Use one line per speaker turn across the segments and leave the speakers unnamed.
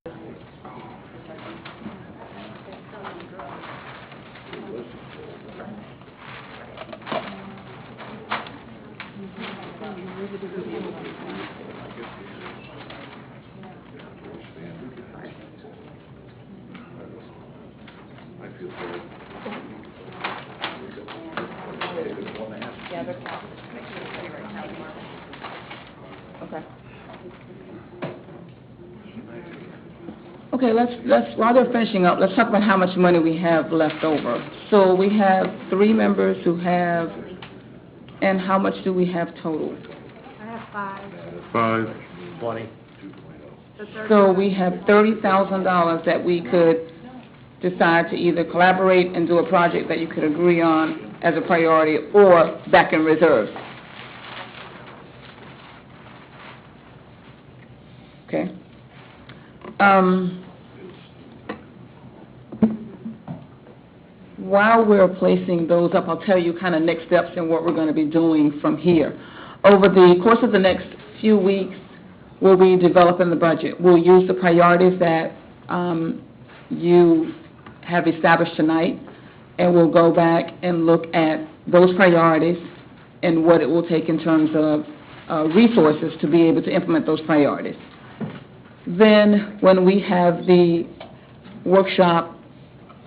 Okay. Okay, while they're finishing up, let's talk about how much money we have left over. So we have 3 members who have, and how much do we have total?
I have 5.
5.
20.
So we have $30,000 that we could decide to either collaborate and do a project that you could agree on as a priority or back in reserve. Okay. While we're placing those up, I'll tell you kind of next steps and what we're going to be doing from here. Over the course of the next few weeks, we'll be developing the budget. We'll use the priorities that you have established tonight, and we'll go back and look at those priorities and what it will take in terms of resources to be able to implement those priorities. Then, when we have the workshop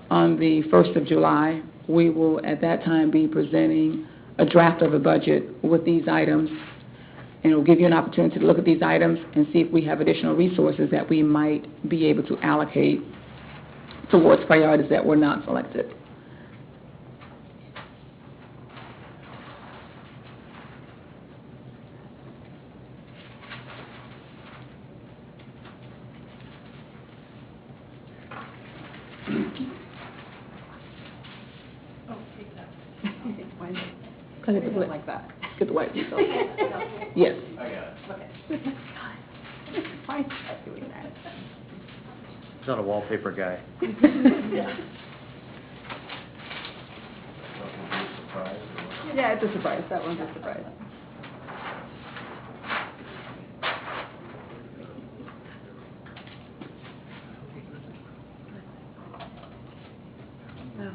on the 1st of July, we will at that time be presenting a draft of a budget with these items, and it will give you an opportunity to look at these items and see if we have additional resources that we might be able to allocate towards priorities that were not selected.
Like that.
Get the white piece off. Yes.
I got it.
Okay. Why is that doing that?
He's not a wallpaper guy.
Yeah, it's a surprise. That one's a surprise. No.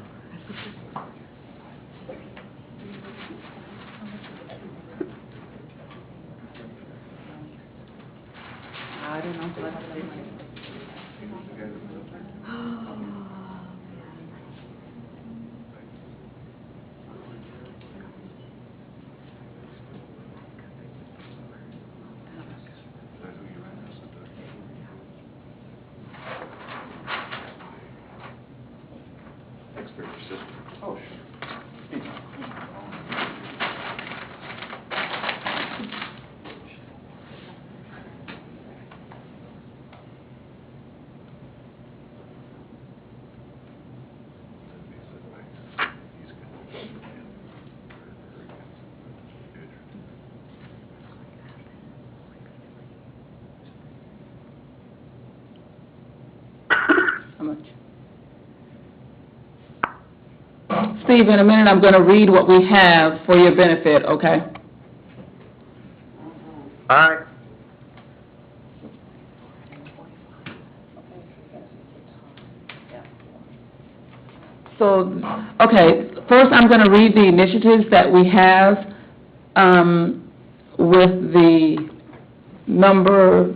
I don't know. So I have to say money.
Oh, sure.
How much? Steve, in a minute, I'm going to read what we have for your benefit, okay?
All right.
So, okay, first I'm going to read the initiatives that we have with the number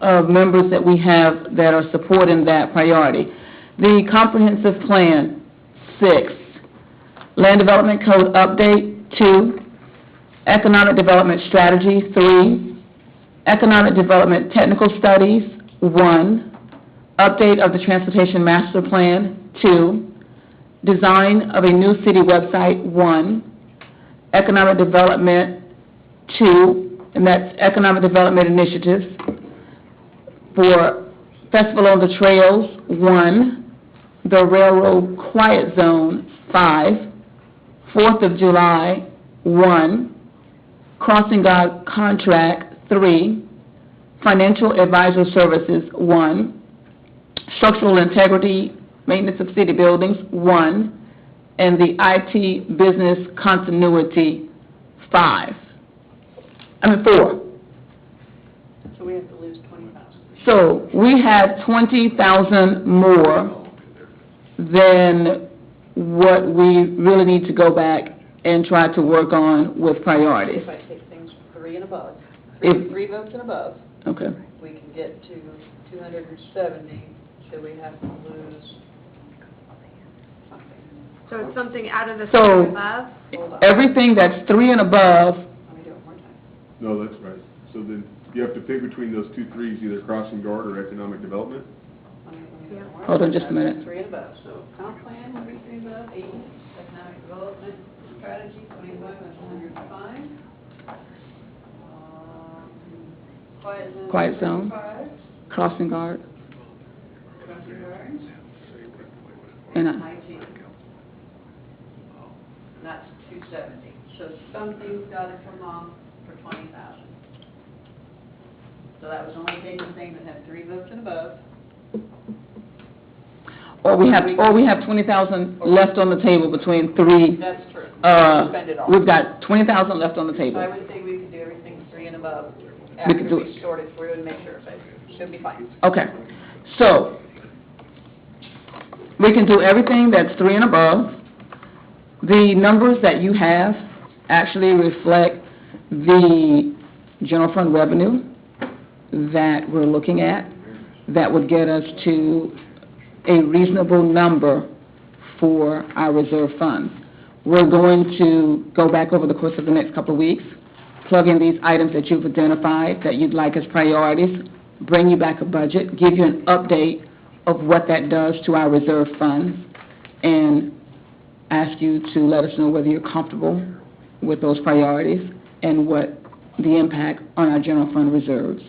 of members that we have that are supporting that priority. The comprehensive plan, 6. Land Development Code Update, 2. Economic Development Strategy, 3. Economic Development Technical Studies, 1. Update of the Transportation Master Plan, 2. Design of a new city website, 1. Economic Development, 2, and that's Economic Development Initiatives. For Festival on the Trails, 1. The Railroad Quiet Zone, 5. 4th of July, 1. Crossing Guard Contract, 3. Financial Advisor Services, 1. Structural Integrity, Maintenance of City Buildings, 1. And the IT Business Continuity, 4.
So we have to lose 20,000.
So we have 20,000 more than what we really need to go back and try to work on with priorities.
If I take things 3 and above,
If-
3 votes and above,
Okay.
we can get to 270, so we have to lose something.
So it's something out of the
So-
three above?
Hold on,
Everything that's 3 and above,
let me do it one more time.
No, that's right. So then you have to pick between those two threes, either crossing guard or economic development?
Let me do it one more
Hold on
time.
just a minute.
3 and above, so comp plan, 3 and above, 80, economic development strategy, 25, that's 105.
Quiet zone.
35,
crossing guard,
crossing guards,
and
19. And that's 270. So something's got to come off for 20,000. So that was only taking things that have 3 votes and above.
or we have 20,000 left on the table between 3.
That's true. Spend it all.
We've got 20,000 left on the
I
table.
would say we could do everything 3 and above
We could
after
do
we
it.
sort it through and make sure, but should be fine.
Okay, so, we can do everything that's 3 and above. The numbers that you have actually reflect the general fund revenue that we're looking at, that would get us to a reasonable number for our reserve funds. We're going to go back over the course of the next couple of weeks, plug in these items that you've identified that you'd like as priorities, bring you back a budget, give you an update of what that does to our reserve funds, and ask you to let us know whether you're comfortable with those priorities and what the impact on our general fund reserves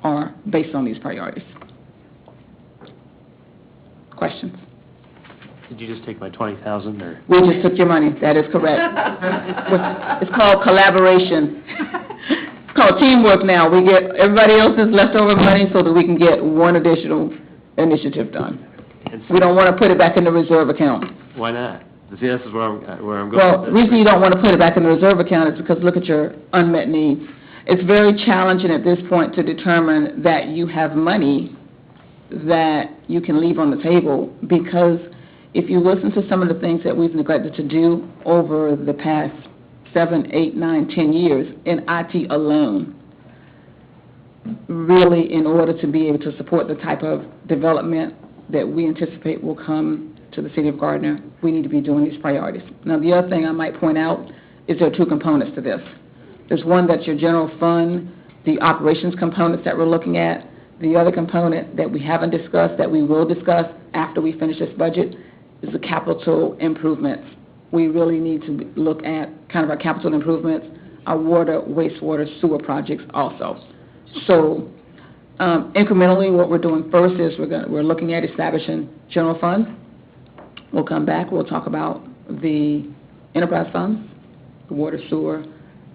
are based on these priorities. Questions?
Did you just take my 20,000 or?
We just took your money, that is correct. It's called collaboration. It's called teamwork now. We get everybody else's leftover money so that we can get one additional initiative done. We don't want to put it back in the reserve account.
Why not? See, this is where I'm going
Well,
with
the
this.
reason you don't want to put it back in the reserve account is because look at your unmet needs. It's very challenging at this point to determine that you have money that you can leave on the table, because if you listen to some of the things that we've neglected to do over the past 7, 8, 9, 10 years in IT alone, really in order to be able to support the type of development that we anticipate will come to the city of Gardner, we need to be doing these priorities. Now, the other thing I might point out is there are 2 components to this. There's one that's your general fund, the operations components that we're looking at. The other component that we haven't discussed, that we will discuss after we finish this budget, is the capital improvements. We really need to look at kind of our capital improvements, our water, wastewater, sewer projects also. So, incrementally, what we're doing first is we're looking at establishing general funds. We'll come back, we'll talk about the enterprise funds, the water, sewer,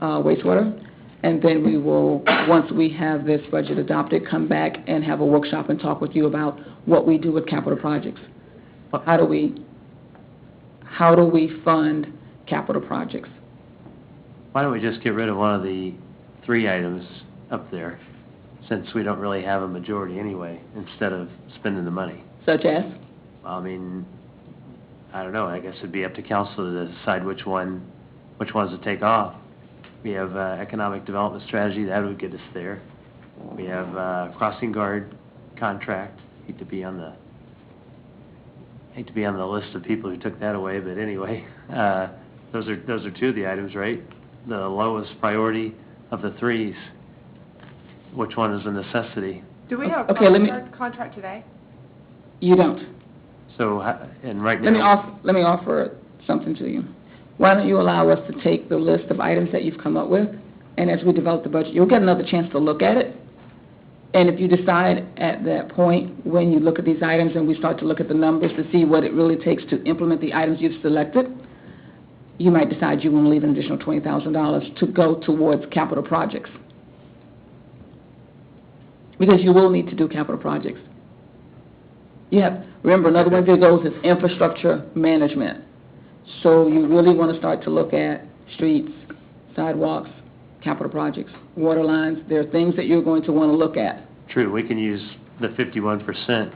wastewater, and then we will, once we have this budget adopted, come back and have a workshop and talk with you about what we do with capital projects. How do we fund capital projects?
Why don't we just get rid of one of the 3 items up there, since we don't really have a majority anyway, instead of spending the money?
Such as?
Well, I mean, I don't know, I guess it'd be up to council to decide which ones to take off. We have economic development strategy, that would get us there. We have crossing guard contract, hate to be on the list of people who took that away, but anyway, those are 2 of the items, right? The lowest priority of the 3s. Which one is a necessity?
Do we have a
Okay, let me-
contract today?
You don't.
So, and right now.
Let me offer something to you. Why don't you allow us to take the list of items that you've come up with, and as we develop the budget, you'll get another chance to look at it. And if you decide at that point, when you look at these items and we start to look at the numbers to see what it really takes to implement the items you've selected, you might decide you want to leave an additional $20,000 to go towards capital projects. Because you will need to do capital projects. Remember, another one of your goals is infrastructure management. So you really want to start to look at streets, sidewalks, capital projects, water lines. There are things that you're going to want to look at
True, we can use the 51%